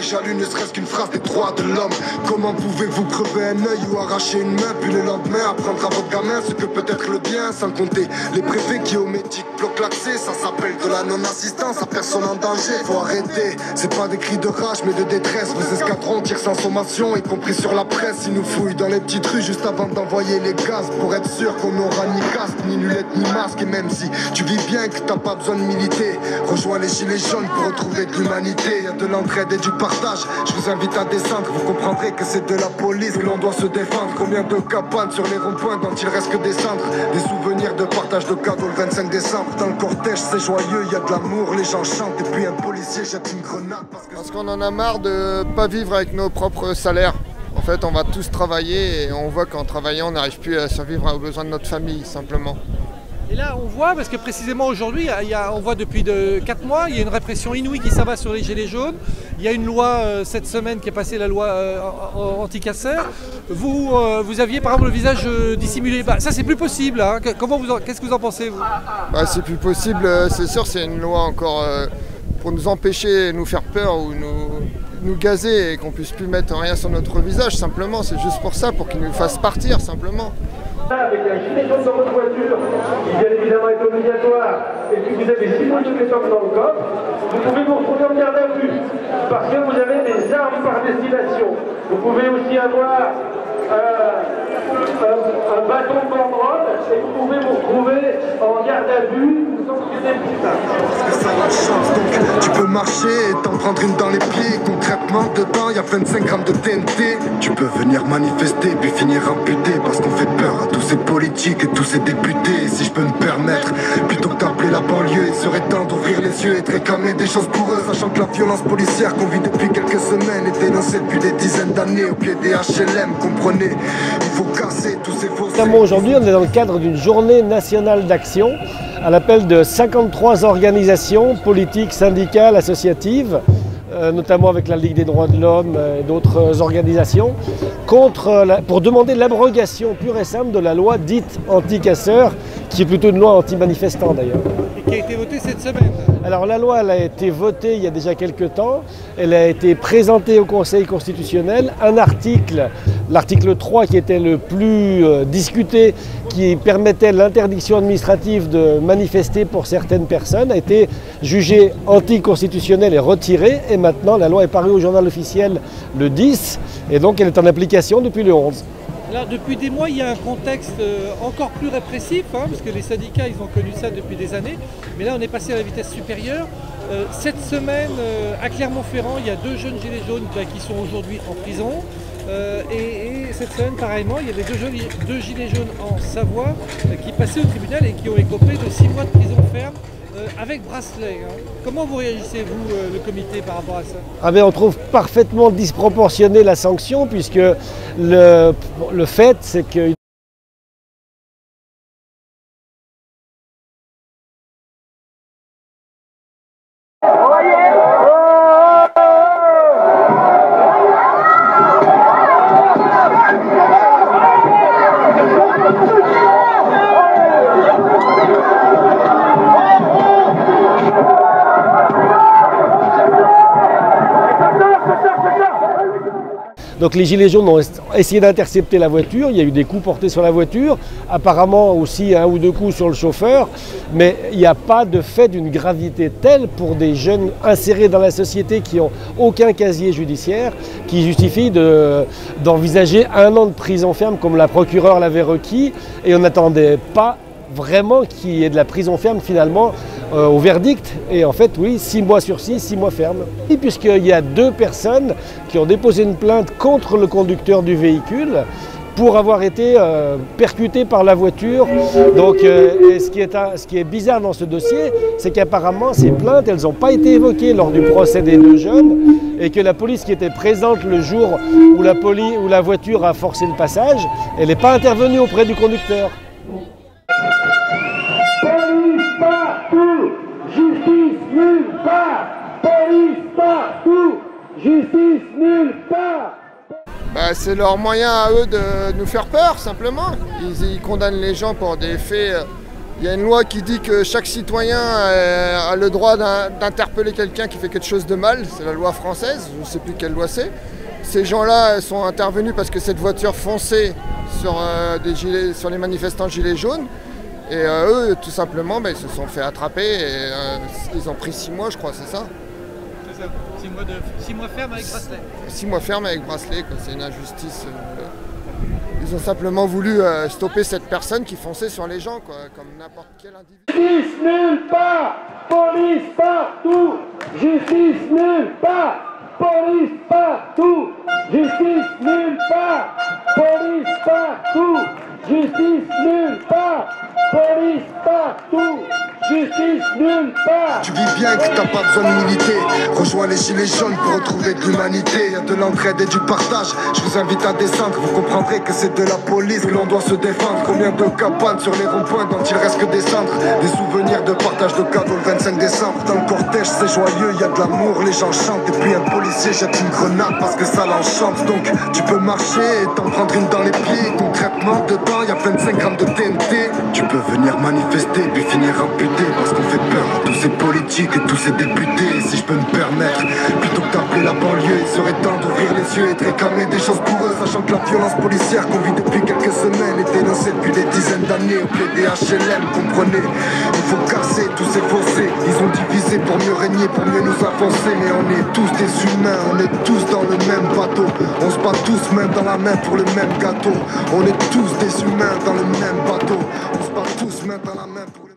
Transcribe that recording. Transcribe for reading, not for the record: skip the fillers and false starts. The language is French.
j'allume ne serait-ce qu'une phrase des droits de l'homme. Comment pouvez-vous crever un œil ou arracher une main, puis le lendemain apprendre à votre gamin ce que peut être le bien, sans compter les préfets qui au médic bloquent l'accès. Ça s'appelle de la non-assistance à personne en danger. Faut arrêter, c'est pas des cris de rage mais de détresse. Vos escadrons tirent sans sommation, y compris sur la presse. Ils nous fouillent dans les petites rues juste avant d'envoyer les gaz, pour être sûr qu'on n'aura ni casque, ni lunettes, ni masque. Et même si tu vis bien que t'as pas besoin de militer, rejoins les gilets jaunes pour retrouver de l'humanité. Y'a de l'entraide et du partage, je vous invite à descendre. Vous comprendrez que c'est de la police, que l'on doit se défendre. Combien de cabanes sur les ronds-points dont il reste que des cendres. Des souvenirs de partage de cadeaux le 25 décembre. Dans le cortège c'est joyeux, y a de l'amour, les gens chantent. Et puis un policier jette une grenade parce qu'on en a marre de pas vivre avec nos propres salaires. En fait, on va tous travailler et on voit qu'en travaillant, on n'arrive plus à survivre aux besoins de notre famille, simplement. Et là, on voit, parce que précisément aujourd'hui, on voit depuis 4 mois, il y a une répression inouïe qui s'abat sur les gilets jaunes. Il y a une loi cette semaine qui est passée, la loi anti-casseurs. Vous aviez par exemple le visage dissimulé. Bah, ça, c'est plus possible. Hein. Qu'est-ce que vous en pensez, vous? Bah, c'est plus possible, c'est sûr, c'est une loi encore pour nous empêcher, nous faire peur ou nous gazer et qu'on puisse plus mettre rien sur notre visage, simplement. C'est juste pour ça, pour qu'ils nous fassent partir, simplement. Avec un gilet jaune dans votre voiture, qui bien évidemment est obligatoire, et puis vous avez 6 mois de pétanque dans le coffre, vous pouvez vous retrouver en garde à vue, parce que vous avez des armes par destination. Vous pouvez aussi avoir un bâton de banderole, et vous pouvez vous retrouver en garde à vue, vous sanctionnez plus tard. Parce que ça a la chance, donc tu peux marcher et t'en prendre une dans les pieds. Concrètement, dedans, il y a 25 grammes de TNT. Tu peux venir manifester, puis finir amputé, parce qu'on fait peur à tous ces politiques et tous ces députés. Si je peux me permettre, plutôt que d'appeler la banlieue, il serait temps d'ouvrir les yeux et de réclamer des choses pour eux, sachant que la violence policière qu'on vit depuis quelques semaines est dénoncée depuis des dizaines d'années au pied des HLM. Comprenez, il faut casser tous ces faux. Aujourd'hui, on est dans le cadre d'une journée nationale d'action à l'appel de 53 organisations politiques, syndicales, associatives, notamment avec la Ligue des droits de l'homme et d'autres organisations, pour demander l'abrogation pure et simple de la loi dite anti-casseurs, qui est plutôt une loi anti-manifestant d'ailleurs. Et qui a été votée cette semaine. Alors la loi elle a été votée il y a déjà quelques temps, elle a été présentée au Conseil constitutionnel, un article, l'article 3 qui était le plus discuté, qui permettait l'interdiction administrative de manifester pour certaines personnes, a été jugé anticonstitutionnel et retiré, et maintenant la loi est parue au journal officiel le 10, et donc elle est en application depuis le 11. Là, depuis des mois, il y a un contexte encore plus répressif, hein, parce que les syndicats, ils ont connu ça depuis des années. Mais là, on est passé à la vitesse supérieure. Cette semaine, à Clermont-Ferrand, il y a 2 jeunes gilets jaunes qui sont aujourd'hui en prison. Et cette semaine, pareillement, il y avait 2 gilets jaunes en Savoie qui passaient au tribunal et qui ont écopé de 6 mois de prison ferme. Avec bracelet. Hein. Comment vous réagissez, vous, le comité, par rapport à ça? On trouve parfaitement disproportionnée la sanction, puisque le fait, c'est que donc les gilets jaunes ont essayé d'intercepter la voiture, il y a eu des coups portés sur la voiture, apparemment aussi 1 ou 2 coups sur le chauffeur, mais il n'y a pas de fait d'une gravité telle pour des jeunes insérés dans la société qui n'ont aucun casier judiciaire, qui justifie d'envisager 1 an de prison ferme comme la procureure l'avait requis, et on n'attendait pas vraiment qu'il y ait de la prison ferme finalement au verdict. Et en fait, oui, 6 mois sur 6 mois ferme. Et puisqu'il y a 2 personnes qui ont déposé une plainte contre le conducteur du véhicule pour avoir été percuté par la voiture. Donc, ce qui est bizarre dans ce dossier, c'est qu'apparemment ces plaintes, elles n'ont pas été évoquées lors du procès des 2 jeunes, et que la police qui était présente le jour où la voiture a forcé le passage, elle n'est pas intervenue auprès du conducteur. Police partout, justice nulle part. Police partout, justice nulle part. Bah, c'est leur moyen à eux de nous faire peur, simplement. Ils condamnent les gens pour des faits Il y a une loi qui dit que chaque citoyen a le droit d'interpeller quelqu'un qui fait quelque chose de mal. C'est la loi française, je ne sais plus quelle loi c'est. Ces gens-là sont intervenus parce que cette voiture fonçait sur les manifestants gilets jaunes. Et eux, tout simplement, ils se sont fait attraper et ils ont pris 6 mois, je crois, c'est ça? C'est ça, 6 mois ferme avec bracelet. 6 mois ferme avec bracelet, c'est une injustice. Ils ont simplement voulu stopper cette personne qui fonçait sur les gens, quoi, comme n'importe quel individu. Justice nulle part, police partout. Justice nulle part, police partout. Justice nulle part, police partout. Justice nulle part, police partout. Justice nulle part. Tu vis bien que t'as pas besoin de militer. Rejoins les gilets jaunes pour retrouver de l'humanité. Y'a de l'entraide et du partage. Je vous invite à descendre. Vous comprendrez que c'est de la police que l'on doit se défendre. Combien de cabanes sur les ronds-points dont il reste que des cendres. Des souvenirs de partage de cadeaux le 25 décembre. Dans le cortège c'est joyeux, y a de l'amour, les gens chantent. Et puis un policier jette une grenade parce que ça l'enchante. Donc tu peux marcher et t'en prendre une dans les pieds. Concrètement dedans y a 25 grammes de TNT. Tu peux venir manifester puis finir amputé. Parce qu'on fait peur à tous ces politiques et tous ces députés. Si je peux me permettre, plutôt que d'appeler la banlieue, il serait temps d'ouvrir les yeux et de réclamer des choses pour eux. Sachant que la violence policière qu'on vit depuis quelques semaines est dénoncée depuis des dizaines d'années au PDHLM, comprenez. Il faut casser tous ces fossés. Ils ont divisé pour mieux régner, pour mieux nous enfoncer. Mais on est tous des humains, on est tous dans le même bateau. On se bat tous main dans la main pour le même gâteau. On est tous des humains dans le même bateau. On se bat tous main dans la main pour le